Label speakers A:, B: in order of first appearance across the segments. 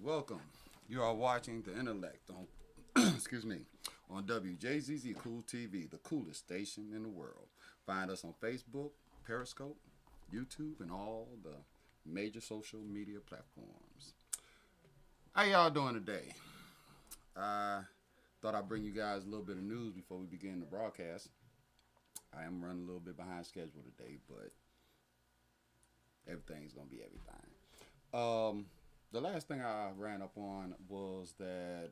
A: welcome. You are watching The Intellect on, excuse me, on WJZZ Cool TV, the coolest station in the world. Find us on Facebook, Periscope, YouTube, and all the major social media platforms. How y'all doing today? I thought I'd bring you guys a little bit of news before we begin the broadcast. I am running a little bit behind schedule today, but everything's gonna be everything. The last thing I ran up on was that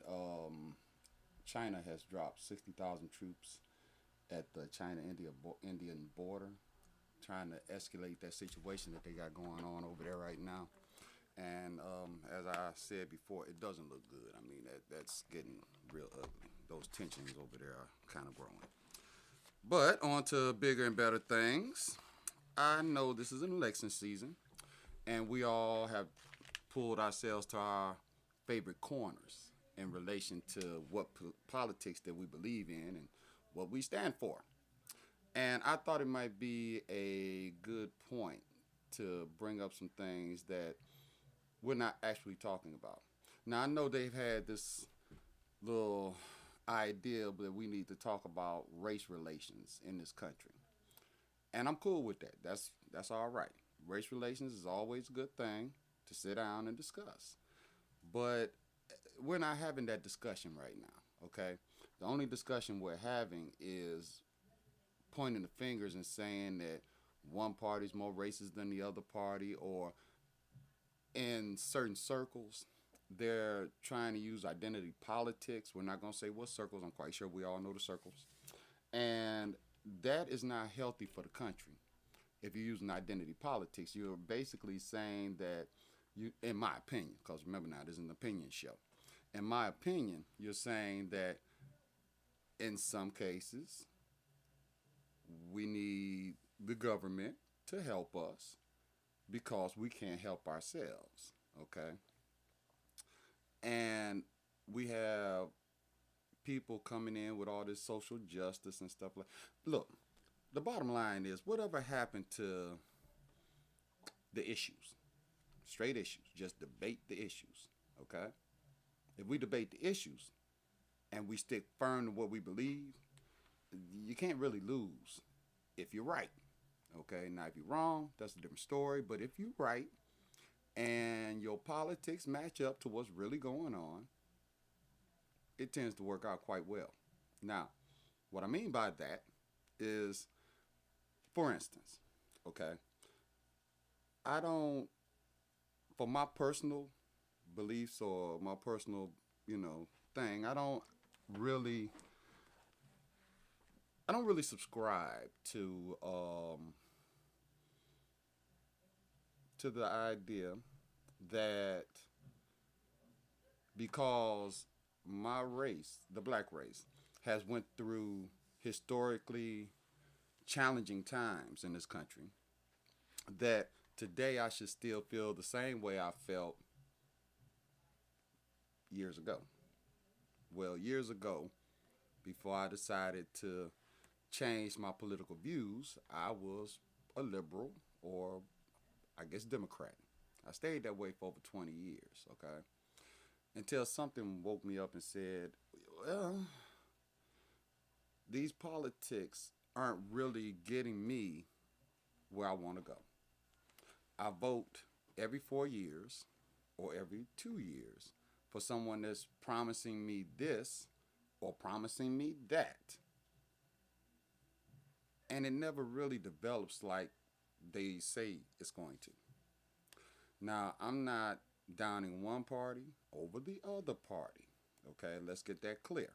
A: China has dropped 60,000 troops at the China-Indian border, trying to escalate that situation that they got going on over there right now. And as I said before, it doesn't look good. I mean, that's getting real ugly. Those tensions over there are kind of growing. But on to bigger and better things. I know this is an election season, and we all have pulled ourselves to our favorite corners in relation to what politics that we believe in and what we stand for. And I thought it might be a good point to bring up some things that we're not actually talking about. Now, I know they've had this little idea that we need to talk about race relations in this country. And I'm cool with that. That's all right. Race relations is always a good thing to sit down and discuss. But we're not having that discussion right now, okay? The only discussion we're having is pointing the fingers and saying that one party's more racist than the other party, or in certain circles, they're trying to use identity politics. We're not going to say what circles. I'm quite sure we all know the circles. And that is not healthy for the country. If you're using identity politics, you're basically saying that you, in my opinion, because remember now, this is an opinion show. In my opinion, you're saying that in some cases, we need the government to help us because we can't help ourselves, okay? And we have people coming in with all this social justice and stuff like. Look, the bottom line is, whatever happened to the issues? Straight issues. Just debate the issues, okay? If we debate the issues and we stick firm to what we believe, you can't really lose if you're right, okay? Now, if you're wrong, that's a different story. But if you're right and your politics match up to what's really going on, it tends to work out quite well. Now, what I mean by that is, for instance, okay, I don't, for my personal beliefs or my personal, thing, really, I don't really subscribe to the idea that because my race, the black race, has went through historically challenging times in this country, that today I should still feel the same way I felt years ago. Well, years ago, before I decided to change my political views, I was a liberal, or I guess Democrat. I stayed that way for over 20 years, okay? Until something woke me up and said, well, these politics aren't really getting me where I want to go. I vote every 4 years or every 2 years for someone that's promising me this or promising me that. And it never really develops like they say it's going to. Now, I'm not downing one party over the other party. Okay, let's get that clear.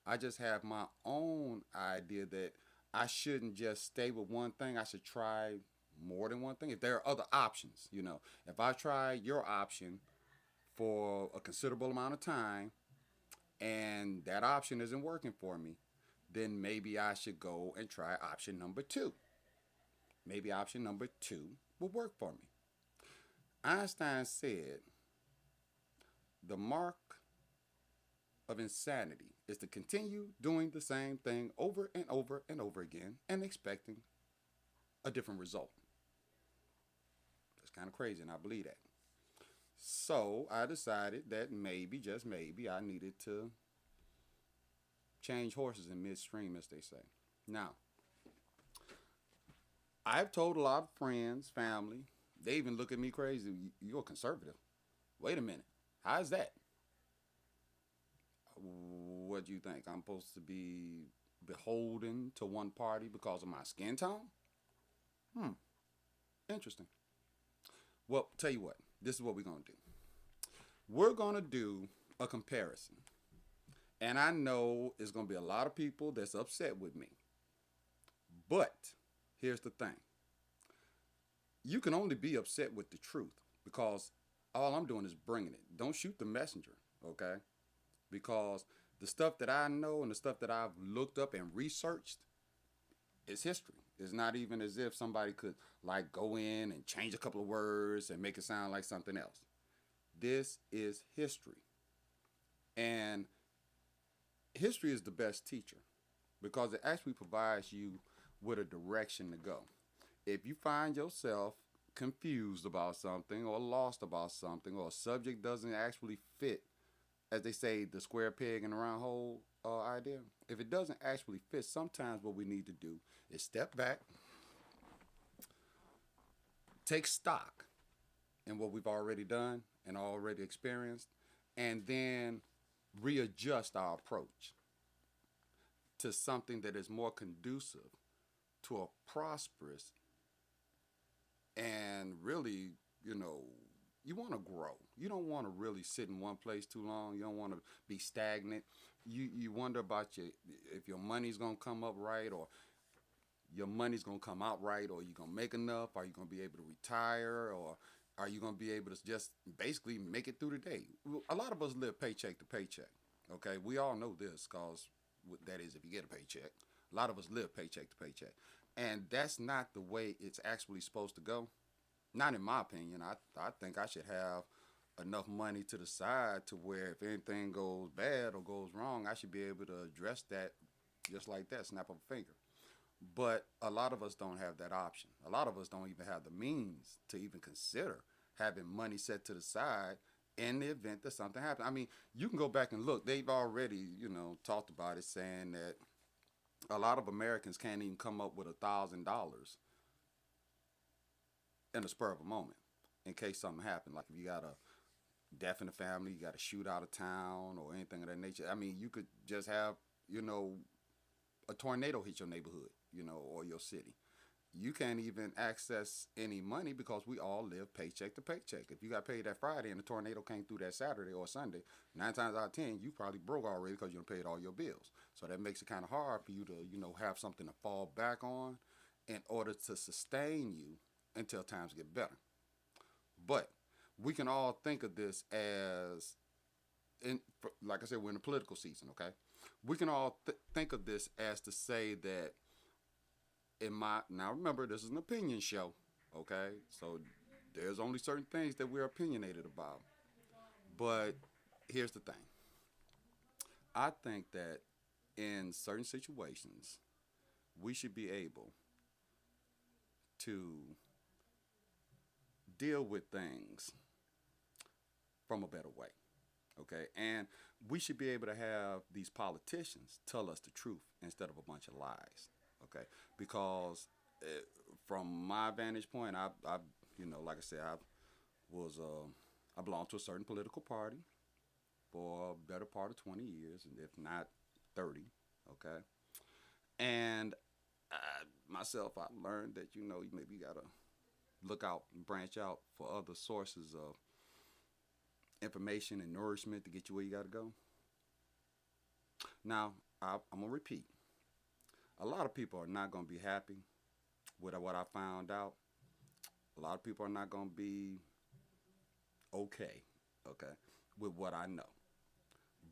A: I just have my own idea that I shouldn't just stay with one thing. I should try more than one thing. If there are other options, if I try your option for a considerable amount of time and that option isn't working for me, then maybe I should go and try option number 2. Maybe option number 2 will work for me. Einstein said, the mark of insanity is to continue doing the same thing over and over and over again and expecting a different result. That's kind of crazy, and I believe that. So I decided that maybe, just maybe, I needed to change horses in midstream, as they say. Now, I've told a lot of friends, family, they even look at me crazy. You're a conservative. Wait a minute. How's that? What do you think? I'm supposed to be beholden to one party because of my skin tone? Hmm, interesting. Well, tell you what, this is what we're going to do. We're going to do a comparison. And I know it's going to be a lot of people that's upset with me. But here's the thing, you can only be upset with the truth because all I'm doing is bringing it. Don't shoot the messenger, okay? Because the stuff that I know and the stuff that I've looked up and researched is history. It's not even as if somebody could like go in and change a couple of words and make it sound like something else. This is history. And history is the best teacher because it actually provides you with a direction to go. If you find yourself confused about something or lost about something or a subject doesn't actually fit, as they say, the square peg in the round hole idea, if it doesn't actually fit, sometimes what we need to do is step back, take stock in what we've already done and already experienced, and then readjust our approach to something that is more conducive to a prosperous and really, you know, you want to grow. You don't want to really sit in one place too long. You don't want to be stagnant. You wonder about if your money's gonna come up right, or your money's gonna come out right, or you gonna make enough. Are you gonna be able to retire, or are you gonna be able to just basically make it through the day? A lot of us live paycheck to paycheck. Okay, we all know this because that is if you get a paycheck. A lot of us live paycheck to paycheck, and that's not the way it's actually supposed to go. Not in my opinion. I think I should have enough money to the side to where if anything goes bad or goes wrong, I should be able to address that just like that, snap of a finger. But a lot of us don't have that option. A lot of us don't even have the means to even consider having money set to the side in the event that something happens. I mean, you can go back and look. They've already, talked about it, saying that a lot of Americans can't even come up with $1,000 in a spur of a moment in case something happened. Like if you got a death in the family, you got a shoot out of town or anything of that nature. I mean, you could just have, a tornado hit your neighborhood, or your city. You can't even access any money because we all live paycheck to paycheck. If you got paid that Friday and the tornado came through that Saturday or Sunday, 9 times out of 10, you probably broke already because you paid all your bills. So that makes it kind of hard for you to, have something to fall back on in order to sustain you until times get better. But we can all think of this as, like I said, we're in a political season, okay? We can all think of this as to say that now remember, this is an opinion show, okay? So there's only certain things that we're opinionated about. But here's the thing. I think that in certain situations, we should be able to deal with things from a better way, okay? And we should be able to have these politicians tell us the truth instead of a bunch of lies, okay? Because from my vantage point, I like I said, was I belonged to a certain political party for a better part of 20 years, if not 30, okay? And myself, I learned that, maybe you got to look out and branch out for other sources of information and nourishment to get you where you got to go. Now, I'm going to repeat. A lot of people are not going to be happy with what I found out. A lot of people are not going to be okay, with what I know.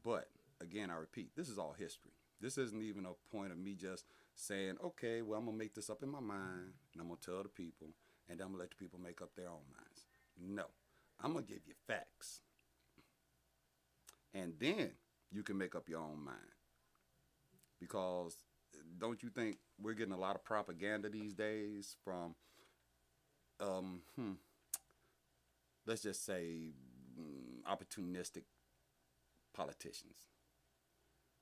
A: But, again, I repeat, this is all history. This isn't even a point of me just saying, okay, well, I'm going to make this up in my mind, and I'm going to tell the people, and then I'm going to let the people make up their own minds. No. I'm going to give you facts. And then you can make up your own mind. Because don't you think we're getting a lot of propaganda these days from, let's just say, opportunistic politicians.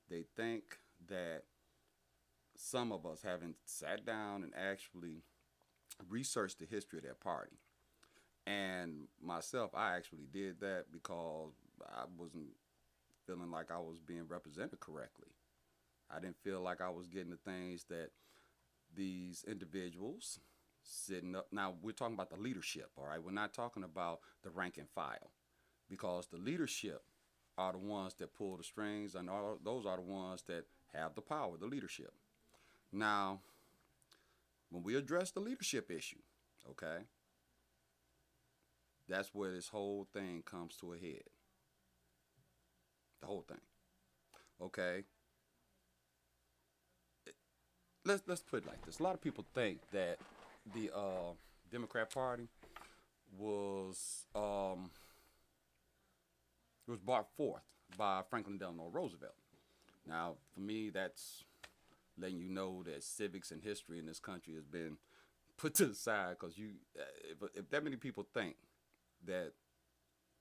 A: They think that some of us haven't sat down and actually researched the history of their party. And myself, I actually did that because I wasn't feeling like I was being represented correctly. I didn't feel like I was getting the things that these individuals sitting up. Now, we're talking about the leadership, all right? We're not talking about the rank and file, because the leadership are the ones that pull the strings, and those are the ones that have the power, the leadership. Now, when we address the leadership issue, okay, that's where this whole thing comes to a head. The whole thing. Okay. Let's put it like this. A lot of people think that the Democrat Party was brought forth by Franklin Delano Roosevelt. Now, for me, that's letting you know that civics and history in this country has been put to the side, because if that many people think that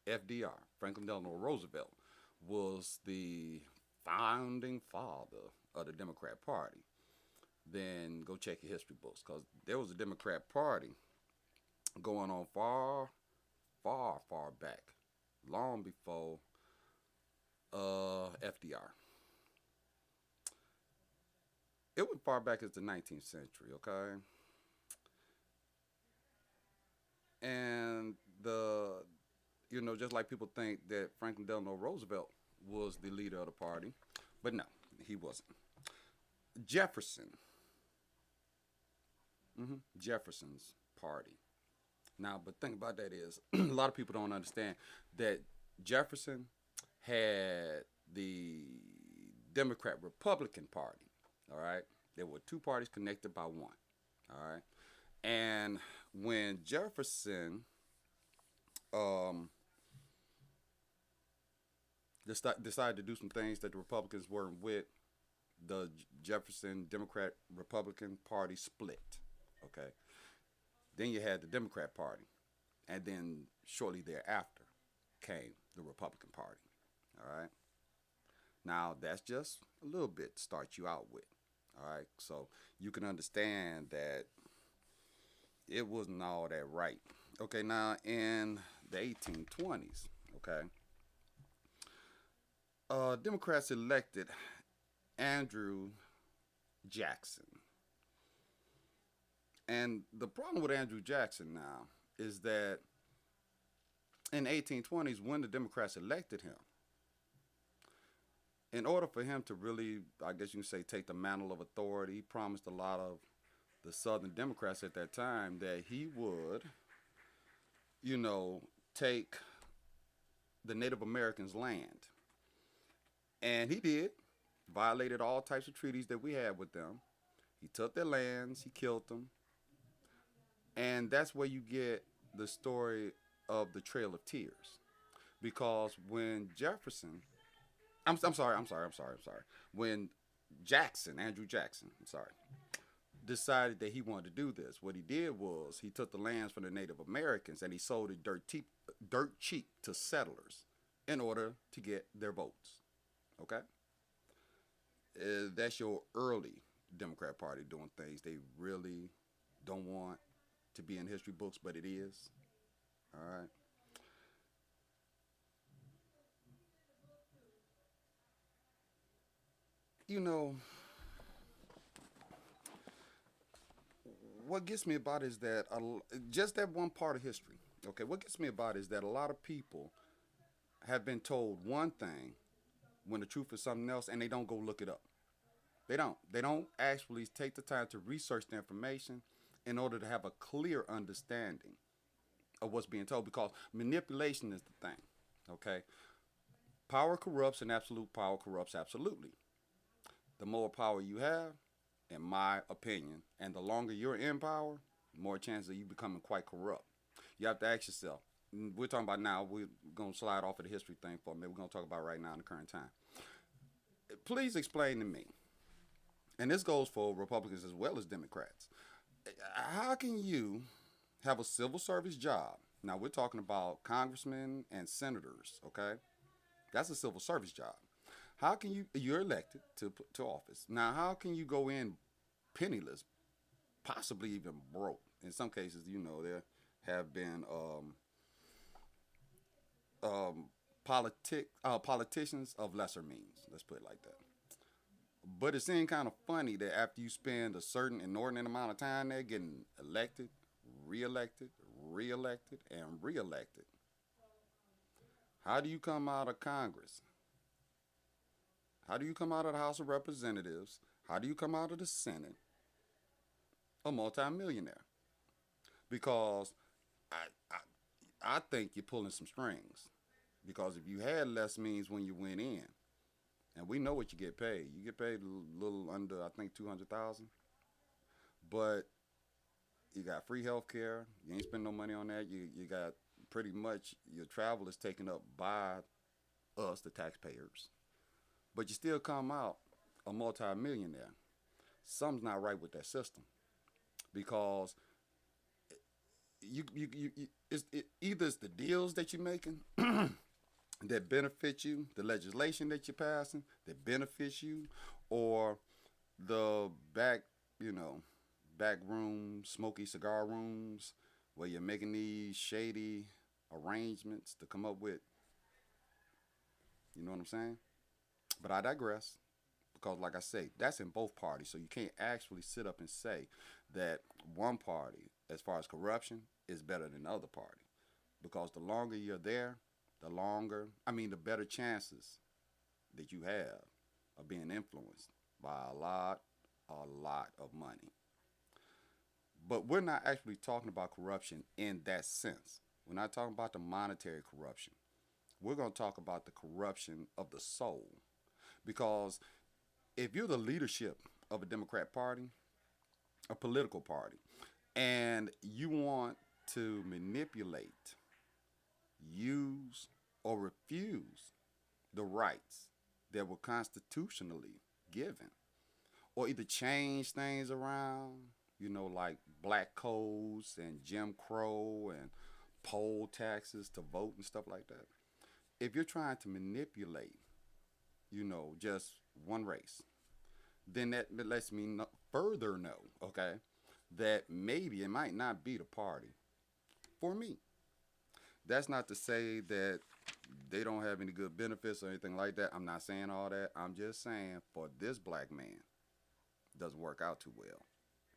A: FDR, Franklin Delano Roosevelt, was the founding father of the Democrat Party, then go check your history books, because there was a Democrat Party going on far, far, far back, long before FDR. It went far back as the 19th century, okay? And just like people think that Franklin Delano Roosevelt was the leader of the party, but no, he wasn't. Jefferson, Jefferson's party. Now, but the thing about that is, a lot of people don't understand that Jefferson had the Democrat Republican Party. All right, there were two parties connected by one. All right, and when Jefferson decided to do some things that the Republicans weren't with, the Jefferson Democrat Republican Party split. Okay, then you had the Democrat Party, and then shortly thereafter came the Republican Party. All right, now that's just a little bit to start you out with. All right, so you can understand that it wasn't all that right. Okay, now in the 1820s, okay, Democrats elected Andrew Jackson. And the problem with Andrew Jackson now is that in the 1820s, when the Democrats elected him, in order for him to really, I guess you can say, take the mantle of authority, he promised a lot of the Southern Democrats at that time that he would, take the Native Americans' land. And he did, violated all types of treaties that we had with them. He took their lands, he killed them. And that's where you get the story of the Trail of Tears. Because when Jefferson, I'm sorry. When Andrew Jackson, decided that he wanted to do this, what he did was he took the lands from the Native Americans and he sold it dirt cheap to settlers in order to get their votes. Okay? That's your early Democrat Party doing things they really don't want to be in history books, but it is. All right? What gets me about is that just that one part of history. Okay, what gets me about is that a lot of people have been told one thing when the truth is something else, and they don't go look it up. They don't. They don't actually take the time to research the information in order to have a clear understanding of what's being told, because manipulation is the thing. Okay, power corrupts, and absolute power corrupts absolutely. The more power you have, in my opinion, and the longer you're in power, the more chances of you becoming quite corrupt. You have to ask yourself. We're talking about now. We're going to slide off of the history thing for a minute. We're going to talk about right now in the current time. Please explain to me, and this goes for Republicans as well as Democrats, how can you have a civil service job Now we're talking about congressmen and senators, okay? That's a civil service job. How can you're elected to office. Now how can you go in penniless, possibly even broke? In some cases, there have been politicians of lesser means. Let's put it like that. But it seemed kind of funny that after you spend a certain inordinate amount of time there getting elected, reelected, reelected, and reelected, how do you come out of Congress? How do you come out of the House of Representatives? How do you come out of the Senate a multimillionaire? Because I, I think you're pulling some strings. Because if you had less means when you went in, and we know what you get paid, you get paid a little under, I think, 200,000. But you got free health care. You ain't spend no money on that. You got pretty much your travel is taken up by us, the taxpayers. But you still come out a multimillionaire. Something's not right with that system because either it's the deals that you're making that benefit you, the legislation that you're passing that benefits you, or the back room, smoky cigar rooms where you're making these shady arrangements to come up with, you know what I'm saying? But I digress because, like I say, that's in both parties. So you can't actually sit up and say that one party, as far as corruption, is better than the other party. Because the longer you're there, the better chances that you have of being influenced by a lot of money. But we're not actually talking about corruption in that sense. We're not talking about the monetary corruption. We're going to talk about the corruption of the soul. Because if you're the leadership of a Democrat Party, a political party, and you want to manipulate, use, or refuse the rights that were constitutionally given, or either change things around, like black codes and Jim Crow and poll taxes to vote and stuff like that. If you're trying to manipulate, just one race, then that lets me further know, okay, that maybe it might not be the party for me. That's not to say that they don't have any good benefits or anything like that. I'm not saying all that. I'm just saying for this black man, it doesn't work out too well.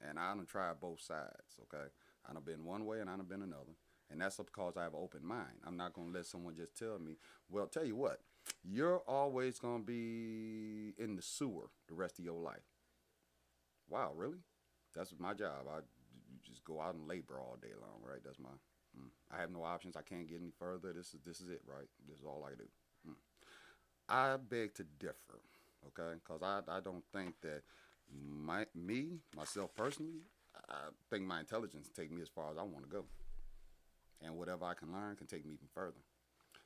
A: And I done tried both sides, okay? I done been one way and I done been another. And that's because I have an open mind. I'm not going to let someone just tell me, well, tell you what, you're always going to be in the sewer the rest of your life. Wow, really? That's my job. I just go out and labor all day long, right? That's I have no options. I can't get any further. This is it, right? This is all I do. I beg to differ, okay? Because I don't think that myself personally, I think my intelligence take me as far as I want to go. And whatever I can learn can take me even further.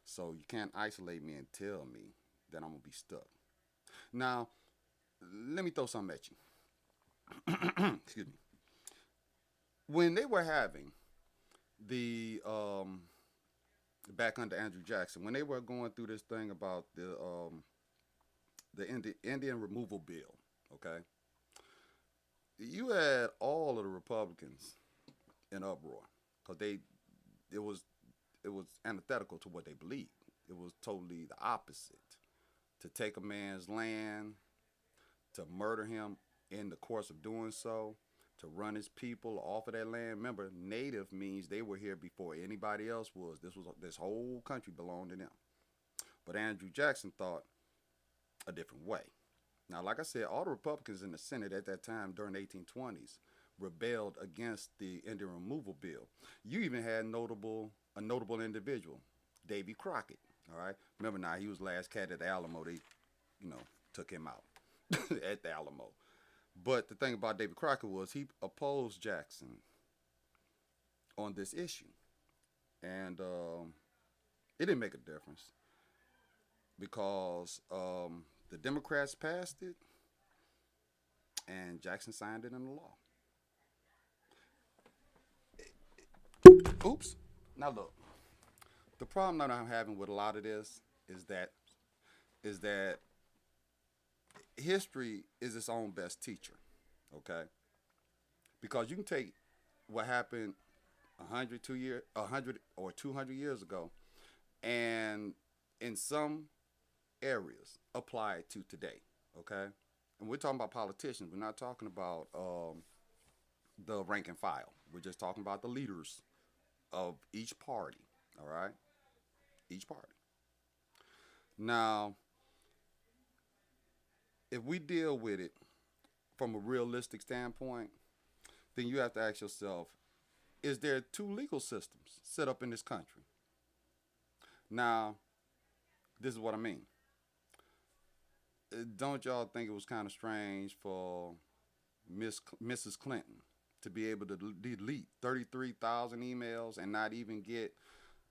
A: So you can't isolate me and tell me that I'm going to be stuck. Now, let me throw something at you. Excuse me. When they were having the back under Andrew Jackson, when they were going through this thing about the Indian removal bill, okay, you had all of the Republicans in uproar because it was antithetical to what they believed. It was totally the opposite. To take a man's land, to murder him in the course of doing so, to run his people off of that land. Remember, native means they were here before anybody else was. This whole country belonged to them. But Andrew Jackson thought a different way. Now, like I said, all the Republicans in the Senate at that time during the 1820s rebelled against the Indian removal bill. You even had a notable individual, Davy Crockett. All right, remember now he was the last cat at the Alamo. They, took him out at the Alamo. But the thing about Davy Crockett was he opposed Jackson on this issue, and it didn't make a difference because the Democrats passed it, and Jackson signed it into law. Oops. Now look, the problem that I'm having with a lot of this is that history is its own best teacher. Okay, because you can take what happened 100 or 200 years ago, and in some areas apply it to today. Okay, and we're talking about politicians. We're not talking about the rank and file. We're just talking about the leaders of each party. All right, each party. Now, if we deal with it from a realistic standpoint, then you have to ask yourself: is there two legal systems set up in this country? Now, this is what I mean. Don't y'all think it was kind of strange for Mrs. Clinton to be able to delete 33,000 emails and not even get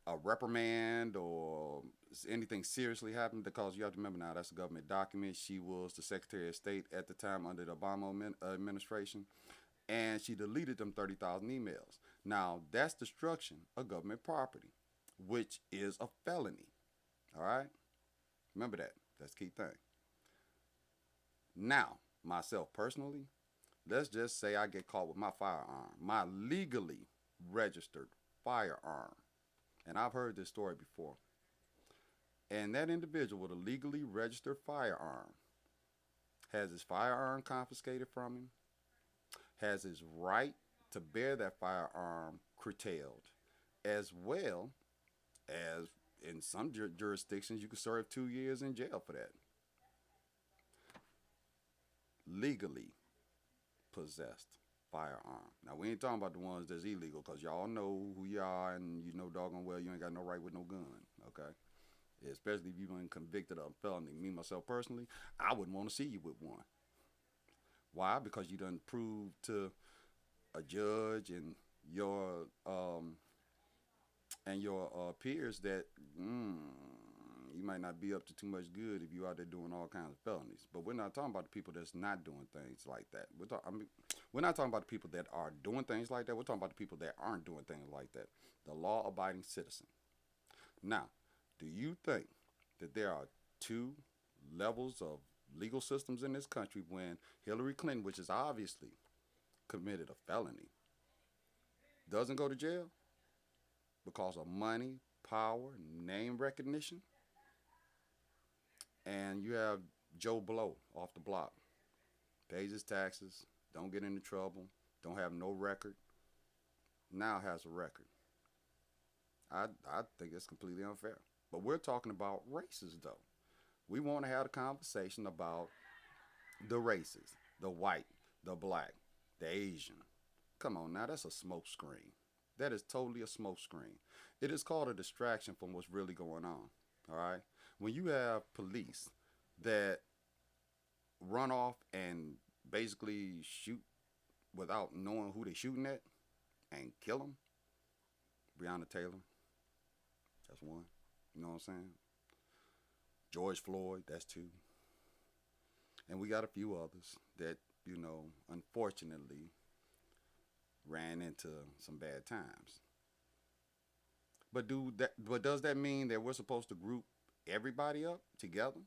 A: a reprimand or anything seriously happened? Because you have to remember now, that's a government document. She was the Secretary of State at the time under the Obama administration, and she deleted them 30,000 emails. Now, that's destruction of government property, which is a felony. All right? Remember that. That's the key thing. Now, myself personally, let's just say I get caught with my firearm, my legally registered firearm. And I've heard this story before. And that individual with a legally registered firearm has his firearm confiscated from him, has his right to bear that firearm curtailed, as well as in some jurisdictions you could serve 2 years in jail for that. Legally possessed firearm. Now, we ain't talking about the ones that's illegal, because y'all know who you are, and you know doggone well you ain't got no right with no gun, okay? Especially if you've been convicted of a felony. Me, myself, personally, I wouldn't want to see you with one. Why? Because you done proved to a judge and your peers that you might not be up to too much good if you out there doing all kinds of felonies. But we're not talking about the people that's not doing things like that. We're not talking about the people that are doing things like that. We're talking about the people that aren't doing things like that. The law-abiding citizen. Now, do you think that there are two levels of legal systems in this country when Hillary Clinton, which is obviously committed a felony, doesn't go to jail because of money, power, name recognition? And you have Joe Blow off the block, pays his taxes, don't get into trouble, don't have no record, now has a record. I think it's completely unfair. But we're talking about races, though. We want to have a conversation about the races, the white, the black, the Asian. Come on now, that's a smoke screen. That is totally a smoke screen. It is called a distraction from what's really going on. All right? When you have police that run off and basically shoot without knowing who they're shooting at and kill them, Breonna Taylor, that's one. You know what I'm saying? George Floyd, that's two. And we got a few others that, unfortunately ran into some bad times. But does that mean that we're supposed to group everybody up together?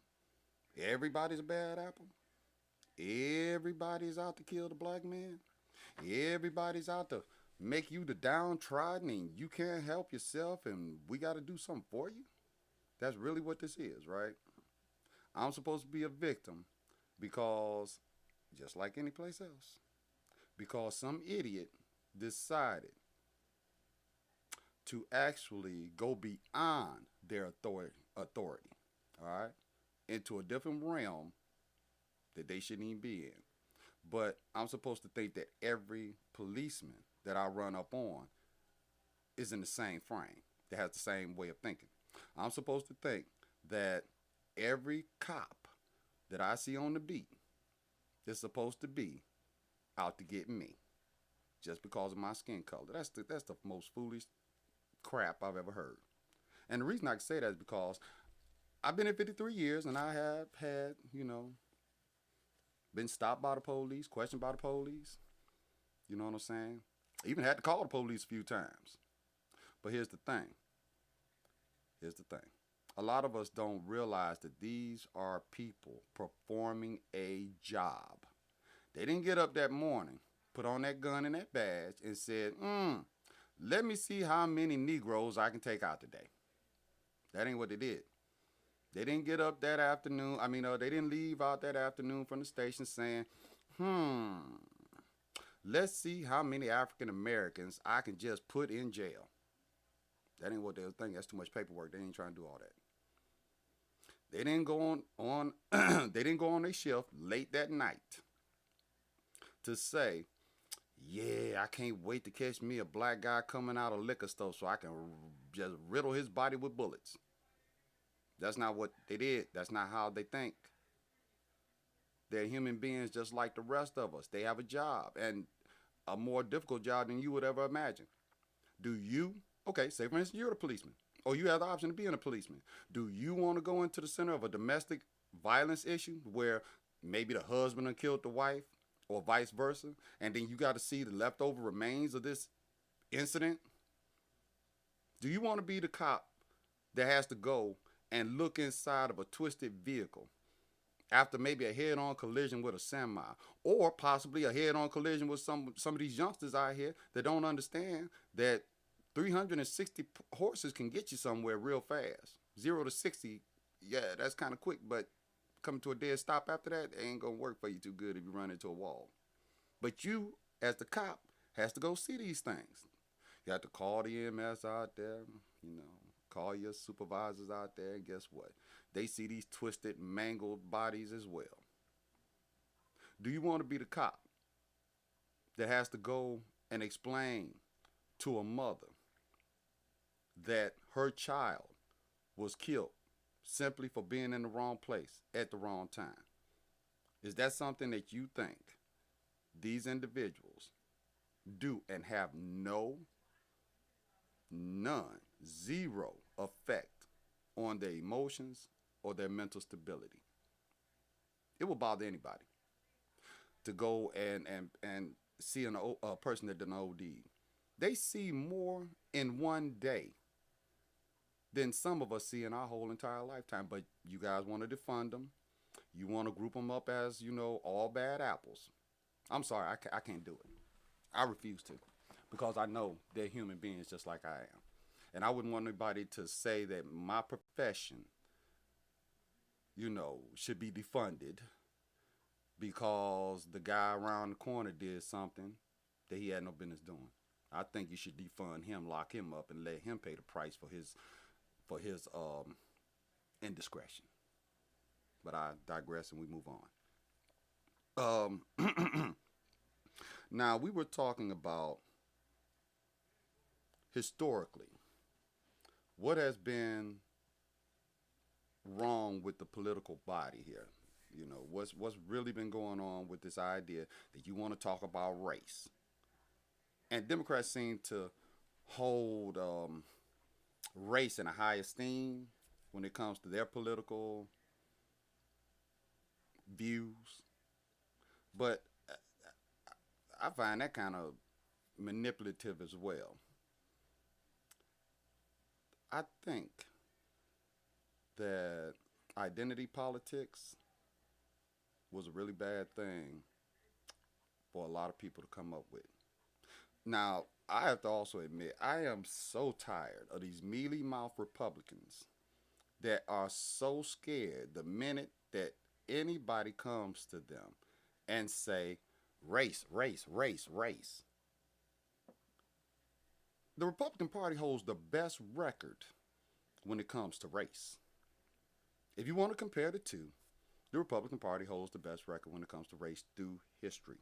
A: Everybody's a bad apple? Everybody's out to kill the black man? Everybody's out to make you the downtrodden and you can't help yourself and we got to do something for you? That's really what this is, right? I'm supposed to be a victim because, just like any place else, because some idiot decided to actually go beyond their authority, all right, into a different realm that they shouldn't even be in. But I'm supposed to think that every policeman that I run up on is in the same frame, that has the same way of thinking. I'm supposed to think that every cop that I see on the beat is supposed to be out to get me just because of my skin color. That's the most foolish crap I've ever heard. And the reason I can say that is because I've been here 53 years and I have had, been stopped by the police, questioned by the police. You know what I'm saying? I even had to call the police a few times. But here's the thing. Here's the thing. A lot of us don't realize that these are people performing a job. They didn't get up that morning, put on that gun and that badge, and said, let me see how many Negroes I can take out today. That ain't what they did. They didn't get up that afternoon. They didn't leave out that afternoon from the station saying, let's see how many African Americans I can just put in jail. That ain't what they were thinking. That's too much paperwork. They ain't trying to do all that. They didn't go on they didn't go on their shift late that night to say, yeah, I can't wait to catch me a black guy coming out of a liquor store so I can just riddle his body with bullets. That's not what they did. That's not how they think. They're human beings just like the rest of us. They have a job, and a more difficult job than you would ever imagine. Do you, say for instance, you're a policeman, or you have the option of being a policeman. Do you want to go into the center of a domestic violence issue where maybe the husband had killed the wife, or vice versa, and then you got to see the leftover remains of this incident? Do you want to be the cop that has to go and look inside of a twisted vehicle after maybe a head-on collision with a semi, or possibly a head-on collision with some of these youngsters out here that don't understand that 360 horses can get you somewhere real fast. 0 to 60, yeah, that's kind of quick, but coming to a dead stop after that, it ain't gonna work for you too good if you run into a wall. But you, as the cop, has to go see these things. You have to call the EMS out there, call your supervisors out there, and guess what? They see these twisted, mangled bodies as well. Do you want to be the cop that has to go and explain to a mother that her child was killed simply for being in the wrong place at the wrong time? Is that something that you think these individuals do and have zero effect on their emotions or their mental stability? It will bother anybody to go and see a person that done OD. They see more in one day than some of us see in our whole entire lifetime. But you guys want to defund them. You want to group them up as, all bad apples. I'm sorry, I can't do it. I refuse to, because I know they're human beings just like I am. And I wouldn't want anybody to say that my profession, should be defunded because the guy around the corner did something that he had no business doing. I think you should defund him, lock him up, and let him pay the price for his indiscretion. But I digress and we move on. Now, we were talking about historically what has been wrong with the political body here. What's really been going on with this idea that you want to talk about race. And Democrats seem to hold race in a high esteem when it comes to their political views. But I find that kind of manipulative as well. I think that identity politics was a really bad thing for a lot of people to come up with. Now, I have to also admit, I am so tired of these mealy-mouthed Republicans that are so scared the minute that anybody comes to them and say, race, race, race, race. The Republican Party holds the best record when it comes to race. If you want to compare the two, the Republican Party holds the best record when it comes to race through history.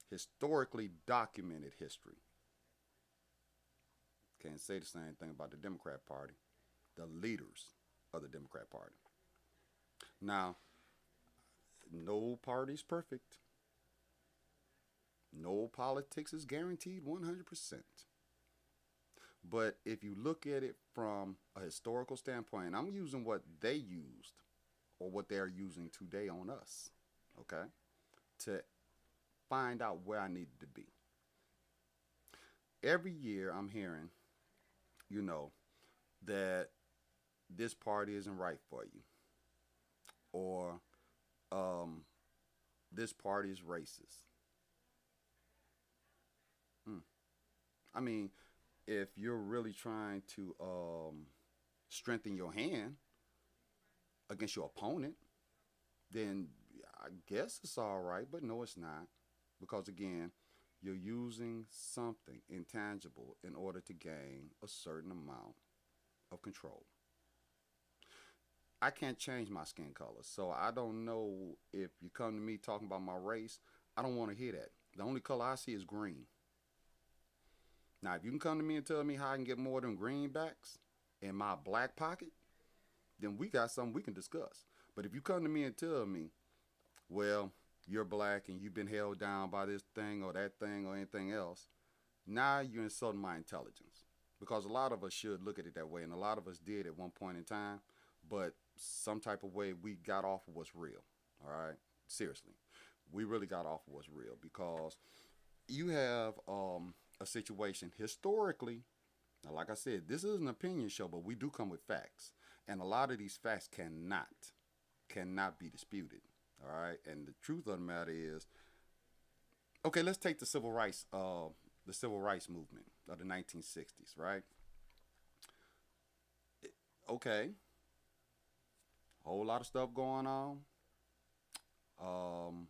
A: Historically documented history. Can't say the same thing about the Democrat Party, the leaders of the Democrat Party. Now, no party's perfect. No politics is guaranteed 100%. But if you look at it from a historical standpoint, I'm using what they used or what they're using today on us, okay, to find out where I needed to be. Every year I'm hearing you know, that this party isn't right for you, or um, this party is racist. Mm. I mean, if you're really trying to strengthen your hand against your opponent, then I guess it's all right. But no, it's not, because again, you're using something intangible in order to gain a certain amount of control. I can't change my skin color, so I don't know if you come to me talking about my race. I don't want to hear that. The only color I see is green. Now, if you can come to me and tell me how I can get more than greenbacks in my black pocket, then we got something we can discuss. But if you come to me and tell me, well, you're black and you've been held down by this thing or that thing or anything else, now you're insulting my intelligence. Because a lot of us should look at it that way, and a lot of us did at one point in time, but some type of way we got off of what's real. All right? Seriously. We really got off of what's real, because you have a situation historically. Now, like I said, this is an opinion show, but we do come with facts. And a lot of these facts cannot be disputed. All right? And the truth of the matter is, okay, let's take the civil rights movement of the 1960s, right? Okay, whole lot of stuff going on. Um,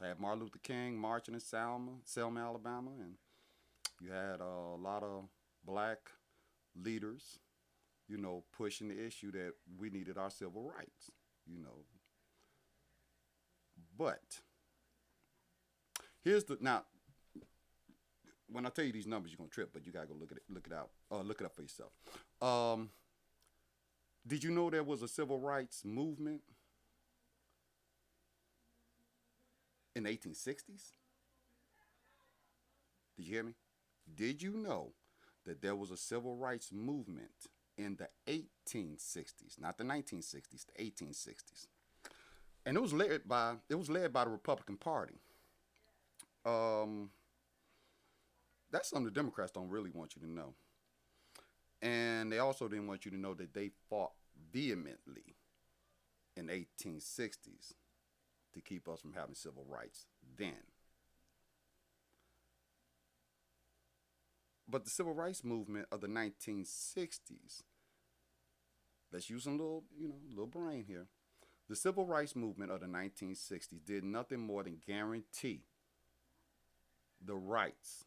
A: I had Martin Luther King marching in Selma, Alabama, and you had a lot of black leaders, pushing the issue that we needed our civil rights, you know. But here's the now. When I tell you these numbers, you're gonna trip, but you gotta go look it up for yourself. Um, did you know there was a civil rights movement in the 1860s? Did you hear me? Did you know that there was a civil rights movement in the 1860s, not the 1960s, the 1860s, and it was led by the Republican Party. Um, that's something the Democrats don't really want you to know, and they also didn't want you to know that they fought vehemently in the 1860s to keep us from having civil rights then. But the civil rights movement of the 1960s, let's use a little brain here. The civil rights movement of the 1960s did nothing more than guarantee the rights,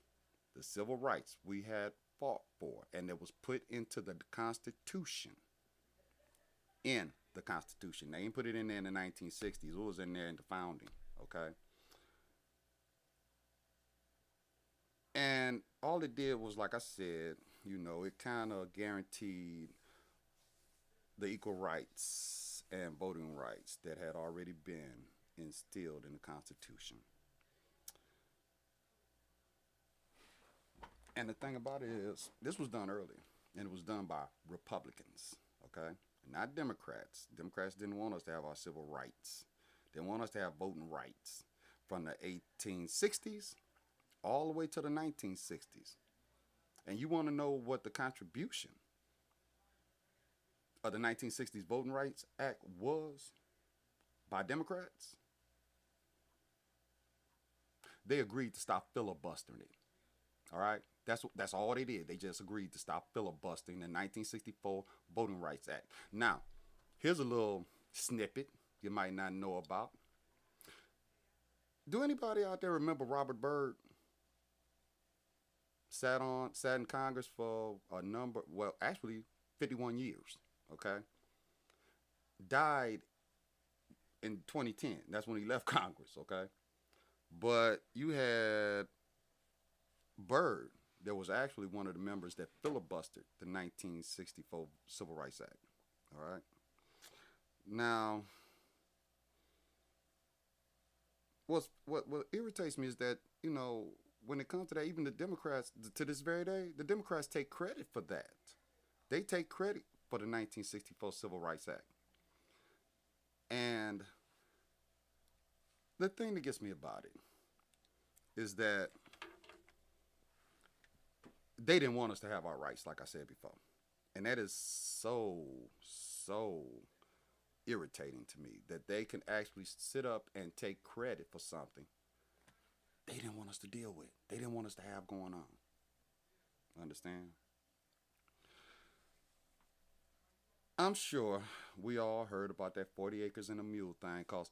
A: the civil rights we had fought for, and it was put into the Constitution. In the Constitution. They didn't put it in there in the 1960s. It was in there in the founding, okay? And all it did was, like I said, it kind of guaranteed the equal rights and voting rights that had already been instilled in the Constitution. And the thing about it is, this was done early, and it was done by Republicans, okay? Not Democrats. Democrats didn't want us to have our civil rights. They want us to have voting rights from the 1860s all the way to the 1960s. And you want to know what the contribution of the 1960s Voting Rights Act was by Democrats? They agreed to stop filibustering it. All right? That's all they did. They just agreed to stop filibustering the 1964 Voting Rights Act. Now, here's a little snippet you might not know about. Do anybody out there remember Robert Byrd? Sat in Congress for actually 51 years, okay? Died in 2010. That's when he left Congress, okay? But you had Byrd, that was actually one of the members that filibustered the 1964 Civil Rights Act. All right. Now, what irritates me is that when it comes to that, even the Democrats, to this very day, the Democrats take credit for that. They take credit for the 1964 Civil Rights Act. And the thing that gets me about it is that they didn't want us to have our rights, like I said before. And that is so irritating to me that they can actually sit up and take credit for something they didn't want us to deal with. They didn't want us to have going on. Understand? I'm sure we all heard about that 40 acres and a mule thing because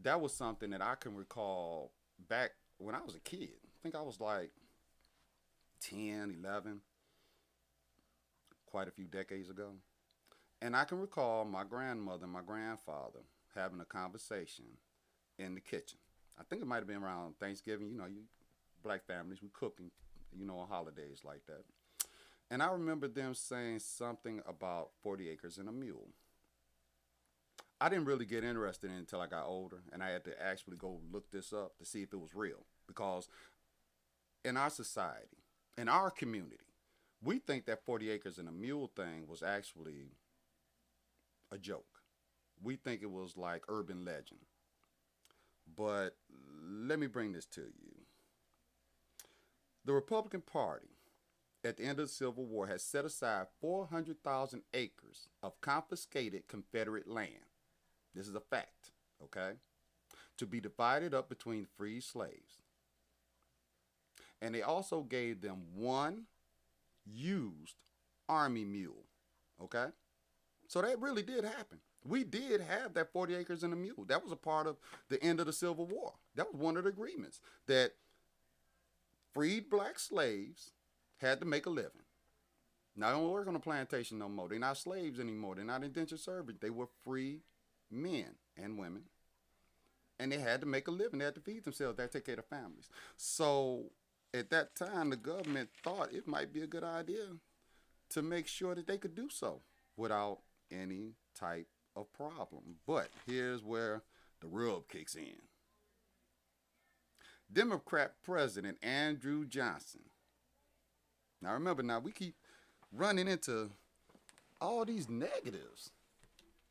A: that was something that I can recall back when I was a kid. I think I was like 10, 11, quite a few decades ago. And I can recall my grandmother and my grandfather having a conversation in the kitchen. I think it might have been around Thanksgiving. You know, you black families, we cooking, you know, on holidays like that. And I remember them saying something about 40 acres and a mule. I didn't really get interested in it until I got older, and I had to actually go look this up to see if it was real. Because in our society, in our community, we think that 40 acres and a mule thing was actually a joke. We think it was like urban legend. But let me bring this to you. The Republican Party at the end of the Civil War has set aside 400,000 acres of confiscated Confederate land. This is a fact, okay? To be divided up between free slaves. And they also gave them one used army mule, okay? So that really did happen. We did have that 40 acres and a mule. That was a part of the end of the Civil War. That was one of the agreements that freed black slaves had to make a living. Now, they don't work on a plantation no more. They're not slaves anymore. They're not indentured servants. They were free men and women. And they had to make a living. They had to feed themselves. They had to take care of families. So at that time, the government thought it might be a good idea to make sure that they could do so without any type of problem. But here's where the rub kicks in. Democrat President Andrew Johnson. Now remember, we keep running into all these negatives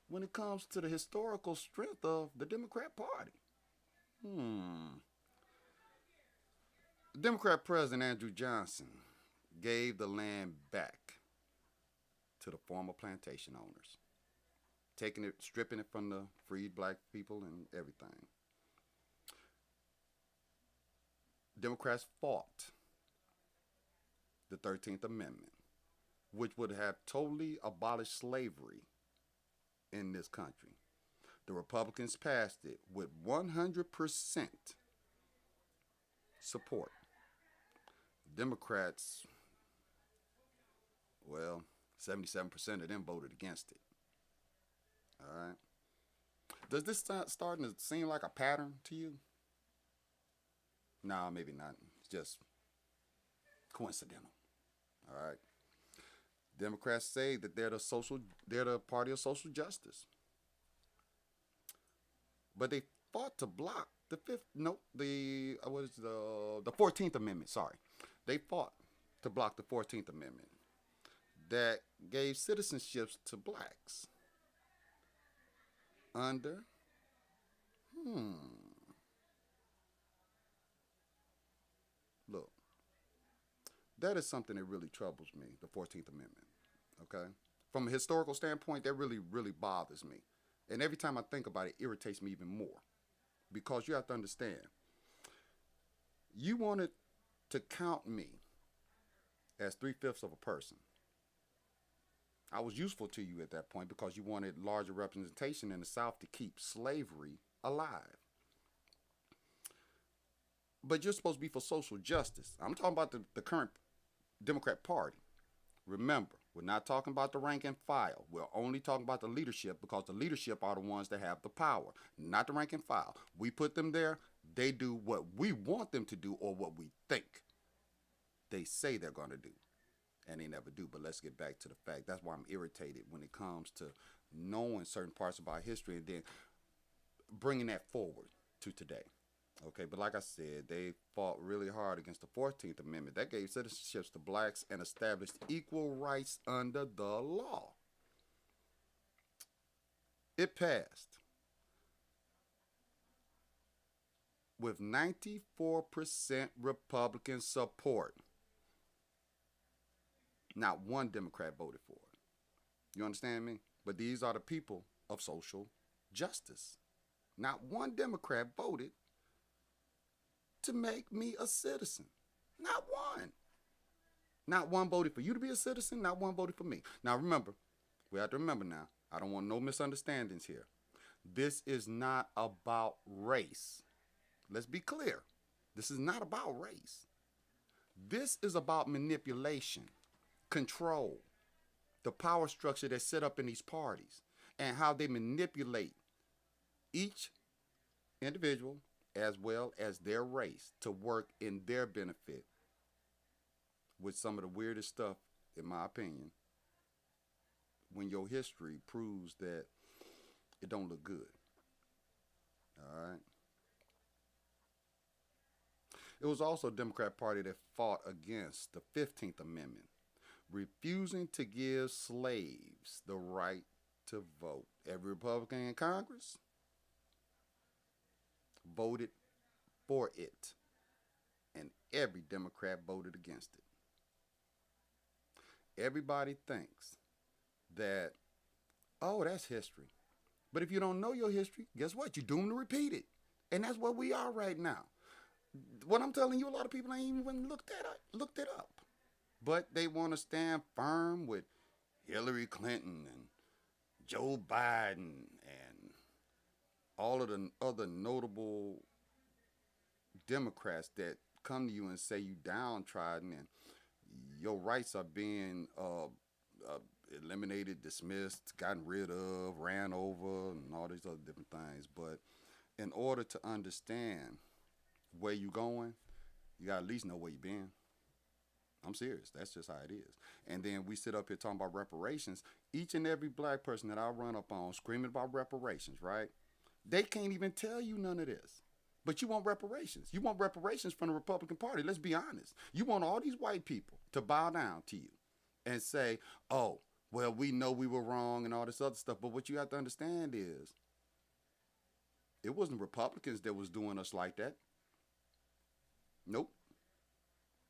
A: when it comes to the historical strength of the Democrat Party. Democrat President Andrew Johnson gave the land back to the former plantation owners, taking it, stripping it from the freed black people and everything. Democrats fought the 13th Amendment, which would have totally abolished slavery in this country. The Republicans passed it with 100% support. Democrats, well, 77% of them voted against it. All right. Does this starting to seem like a pattern to you? No, maybe not. It's just coincidental. All right. Democrats say that they're the party of social justice. But they fought to block the 14th Amendment, sorry. They fought to block the 14th Amendment that gave citizenships to blacks under look, that is something that really troubles me, the 14th Amendment, okay? From a historical standpoint, that really, really bothers me. And every time I think about it, it irritates me even more. Because you have to understand, you wanted to count me as 3/5 of a person. I was useful to you at that point because you wanted larger representation in the South to keep slavery alive. But you're supposed to be for social justice. I'm talking about the current Democrat Party. Remember, we're not talking about the rank and file. We're only talking about the leadership because the leadership are the ones that have the power, not the rank and file. We put them there. They do what we want them to do or what we think they say they're going to do. And they never do. But let's get back to the fact. That's why I'm irritated when it comes to knowing certain parts of our history and then bringing that forward to today. Okay, but like I said, they fought really hard against the 14th Amendment. That gave citizenships to blacks and established equal rights under the law. It passed with 94% Republican support. Not one Democrat voted for it. You understand me? But these are the people of social justice. Not one Democrat voted to make me a citizen. Not one. Not one voted for you to be a citizen. Not one voted for me. Now remember, we have to remember now, I don't want no misunderstandings here. This is not about race. Let's be clear. This is not about race. This is about manipulation, control, the power structure that's set up in these parties, and how they manipulate each individual as well as their race to work in their benefit with some of the weirdest stuff, in my opinion, when your history proves that it don't look good. All right. It was also a Democrat Party that fought against the 15th Amendment, refusing to give slaves the right to vote. Every Republican in Congress voted for it, and every Democrat voted against it. Everybody thinks that, oh, that's history. But if you don't know your history, guess what? You're doomed to repeat it. And that's where we are right now. What I'm telling you, a lot of people ain't even looked it up. But they want to stand firm with Hillary Clinton and Joe Biden and all of the other notable Democrats that come to you and say you downtrodden and your rights are being eliminated, dismissed, gotten rid of, ran over, and all these other different things. But in order to understand where you're going, you got to at least know where you've been. I'm serious. That's just how it is. And then we sit up here talking about reparations. Each and every black person that I run up on screaming about reparations, right? They can't even tell you none of this. But you want reparations. You want reparations from the Republican Party. Let's be honest. You want all these white people to bow down to you and say, oh, well, we know we were wrong and all this other stuff. But what you have to understand is it wasn't Republicans that was doing us like that. Nope.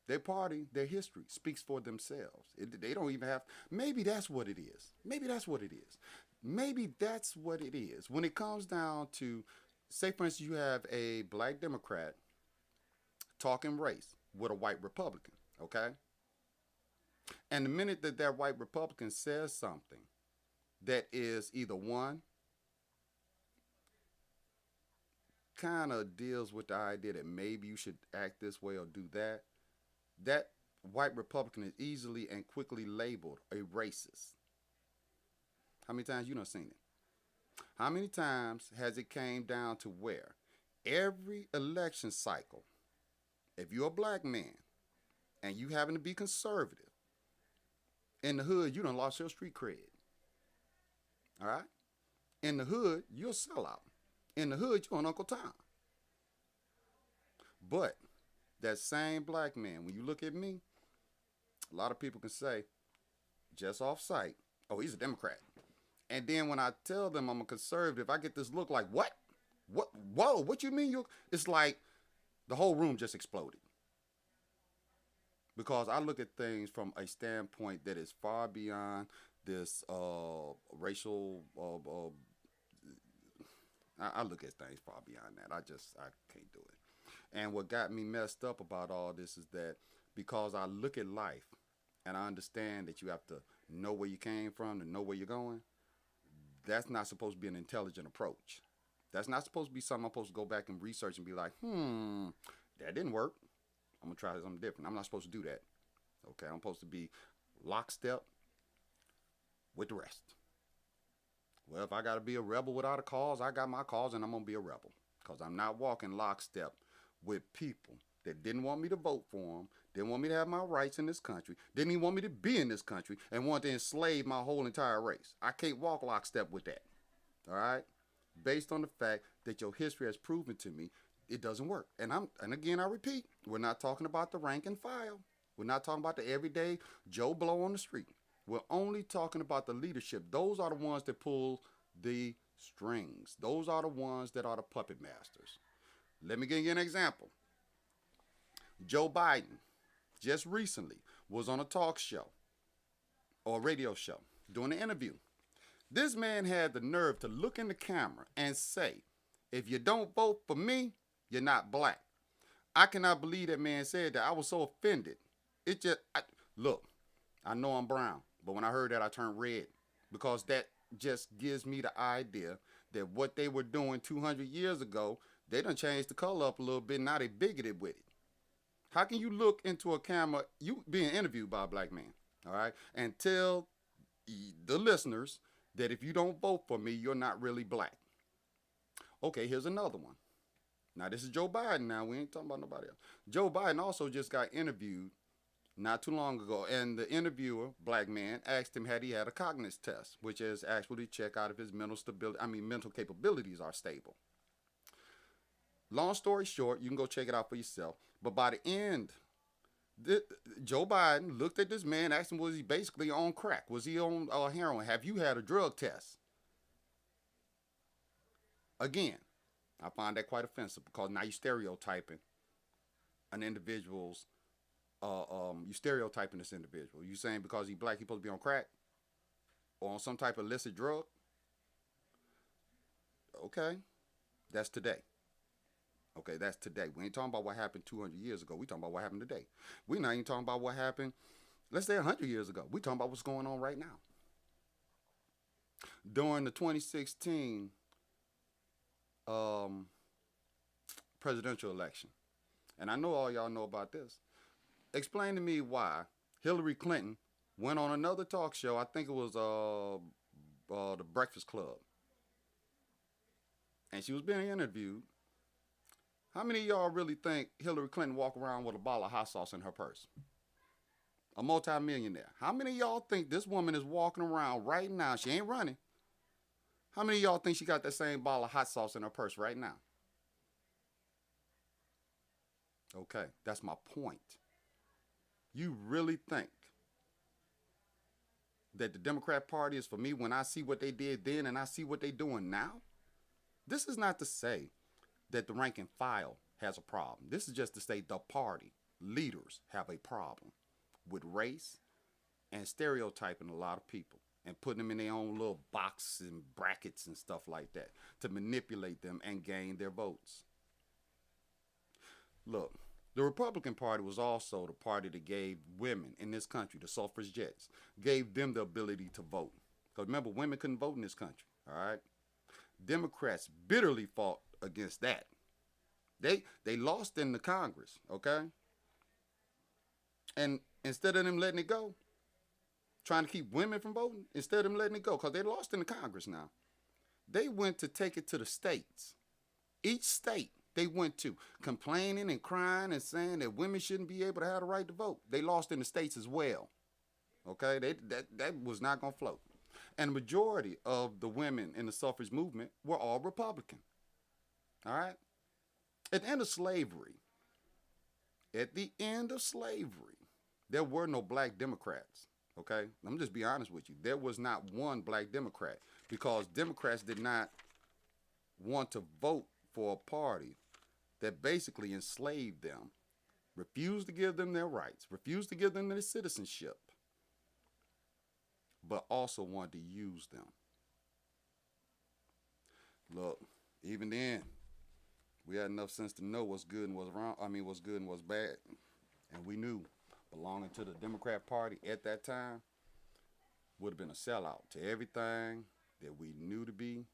A: Their party, their history speaks for themselves. They don't even have, maybe that's what it is. Maybe that's what it is. Maybe that's what it is. When it comes down to, say for instance, you have a black Democrat talking race with a white Republican, okay? And the minute that that white Republican says something that is either one, kind of deals with the idea that maybe you should act this way or do that, that white Republican is easily and quickly labeled a racist. How many times you done seen it? How many times has it came down to where every election cycle, if you're a black man and you happen to be conservative, in the hood, you done lost your street cred. All right? In the hood, you're a sellout. In the hood, you're on Uncle Tom. But that same black man, when you look at me, a lot of people can say, just off sight, oh, he's a Democrat. And then when I tell them I'm a conservative, I get this look like, what? What? Whoa, what you mean? It's like the whole room just exploded. Because I look at things from a standpoint that is far beyond this racial, I look at things far beyond that. I can't do it. And what got me messed up about all this is that because I look at life and I understand that you have to know where you came from and know where you're going, that's not supposed to be an intelligent approach. That's not supposed to be something I'm supposed to go back and research and be like, that didn't work. I'm going to try something different. I'm not supposed to do that. Okay, I'm supposed to be lockstep with the rest. Well, if I got to be a rebel without a cause, I got my cause and I'm going to be a rebel. Because I'm not walking lockstep with people that didn't want me to vote for them, didn't want me to have my rights in this country, didn't even want me to be in this country, and want to enslave my whole entire race. I can't walk lockstep with that. All right? Based on the fact that your history has proven to me it doesn't work. And again, I repeat, we're not talking about the rank and file. We're not talking about the everyday Joe Blow on the street. We're only talking about the leadership. Those are the ones that pull the strings. Those are the ones that are the puppet masters. Let me give you an example. Joe Biden just recently was on a talk show or a radio show doing an interview. This man had the nerve to look in the camera and say, if you don't vote for me, you're not black. I cannot believe that man said that. I was so offended. Look, I know I'm brown, but when I heard that, I turned red because that just gives me the idea that what they were doing 200 years ago, they done changed the color up a little bit. Now they bigoted with it. How can you look into a camera, you being interviewed by a black man, all right, and tell the listeners that if you don't vote for me, you're not really black? Okay, here's another one. Now, this is Joe Biden now. We ain't talking about nobody else. Joe Biden also just got interviewed not too long ago, and the interviewer, black man, asked him had he had a cognitive test, which is actually check out if his mental capabilities are stable. Long story short, you can go check it out for yourself. But by the end, Joe Biden looked at this man, asked him, was he basically on crack? Was he on heroin? Have you had a drug test? Again, I find that quite offensive because now you're stereotyping an individual's, you stereotyping this individual. You saying because he's black, he's supposed to be on crack or on some type of illicit drug? Okay, that's today. Okay, that's today. We ain't talking about what happened 200 years ago. We talking about what happened today. We're not even talking about what happened, let's say 100 years ago. We talking about what's going on right now. During the 2016 presidential election, and I know all y'all know about this, explain to me why Hillary Clinton went on another talk show. I think it was the Breakfast Club, and she was being interviewed. How many of y'all really think Hillary Clinton walked around with a bottle of hot sauce in her purse? A multi-millionaire. How many of y'all think this woman is walking around right now? She ain't running. How many of y'all think she got that same bottle of hot sauce in her purse right now? Okay, that's my point. You really think that the Democrat Party is for me when I see what they did then and I see what they're doing now? This is not to say that the rank and file has a problem. This is just to say the party leaders have a problem with race and stereotyping a lot of people and putting them in their own little boxes and brackets and stuff like that to manipulate them and gain their votes. Look, the Republican Party was also the party that gave women in this country, the suffragettes, gave them the ability to vote. Because remember, women couldn't vote in this country, all right? Democrats bitterly fought against that. They lost in the Congress, okay? And instead of them letting it go, trying to keep women from voting, instead of them letting it go, because they lost in the Congress now, they went to take it to the states. Each state they went to, complaining and crying and saying that women shouldn't be able to have the right to vote. They lost in the states as well, okay? That was not going to float. And the majority of the women in the suffrage movement were all Republican. All right? At the end of slavery, there were no black Democrats. Okay? I'm just be honest with you. There was not one black Democrat because Democrats did not want to vote for a party that basically enslaved them, refused to give them their rights, refused to give them their citizenship, but also wanted to use them. Look, even then, we had enough sense to know what's good and what's wrong. What's good and what's bad. And we knew belonging to the Democrat Party at that time would have been a sellout to everything that we knew to be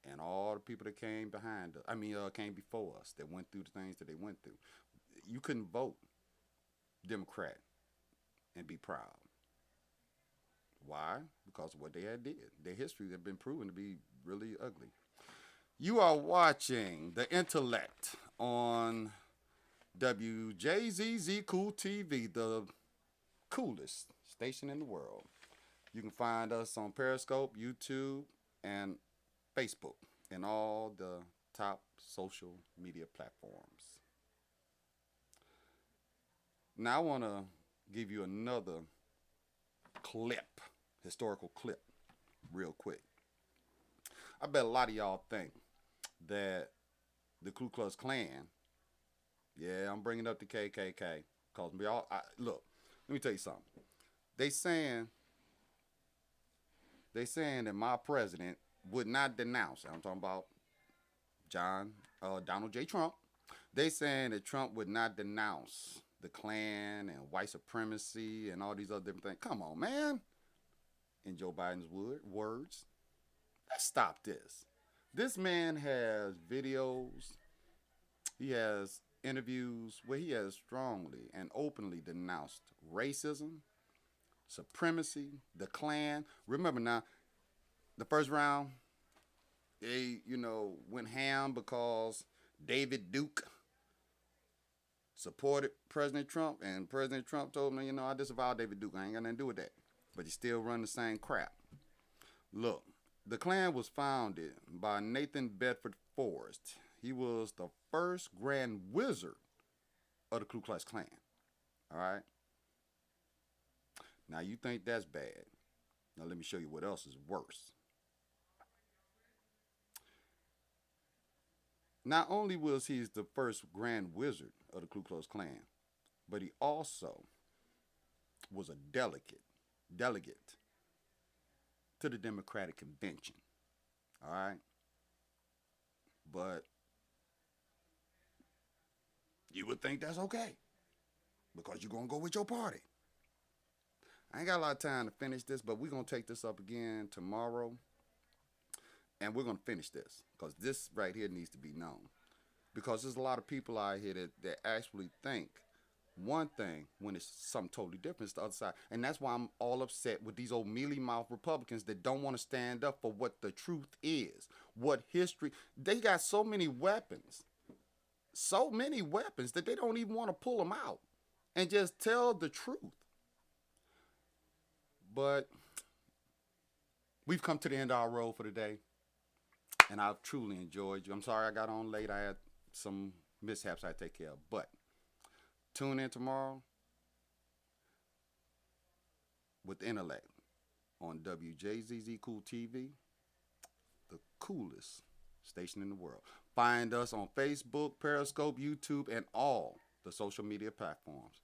A: and all the people that came behind us. Came before us that went through the things that they went through. You couldn't vote Democrat and be proud. Why? Because of what they had did. Their history had been proven to be really ugly. You are watching The Intellect on WJZZ Cool TV, the coolest station in the world. You can find us on Periscope, YouTube, and Facebook, and all the top social media platforms. Now I want to give you another historical clip, real quick. I bet a lot of y'all think that the Ku Klux Klan, yeah, I'm bringing up the KKK, because look, let me tell you something. They saying They saying that my president would not denounce. I'm talking about Donald J. Trump. They saying that Trump would not denounce the Klan and white supremacy and all these other different things. Come on, man. In Joe Biden's words, let's stop this. This man has videos. He has interviews where he has strongly and openly denounced racism, supremacy, the Klan. Remember now, the first round, they, went ham because David Duke supported President Trump, and President Trump told me, I disavow David Duke. I ain't got nothing to do with that. But he still run the same crap. Look, the Klan was founded by Nathan Bedford Forrest. He was the first Grand Wizard of the Ku Klux Klan. All right? Now, you think that's bad. Now, let me show you what else is worse. Not only was he the first Grand Wizard of the Ku Klux Klan, but he also was a delegate to the Democratic Convention. All right? But you would think that's okay because you're going to go with your party. I ain't got a lot of time to finish this, but we're going to take this up again tomorrow. And we're going to finish this because this right here needs to be known. Because there's a lot of people out here that actually think one thing when it's something totally different. It's the other side. And that's why I'm all upset with these old mealy-mouthed Republicans that don't want to stand up for what the truth is. What history. They got so many weapons. So many weapons that they don't even want to pull them out and just tell the truth. But we've come to the end of our road for today. And I've truly enjoyed you. I'm sorry I got on late. I had some mishaps I had to take care of. But tune in tomorrow with Intellect on WJZZ Cool TV, the coolest station in the world. Find us on Facebook, Periscope, YouTube, and all the social media platforms.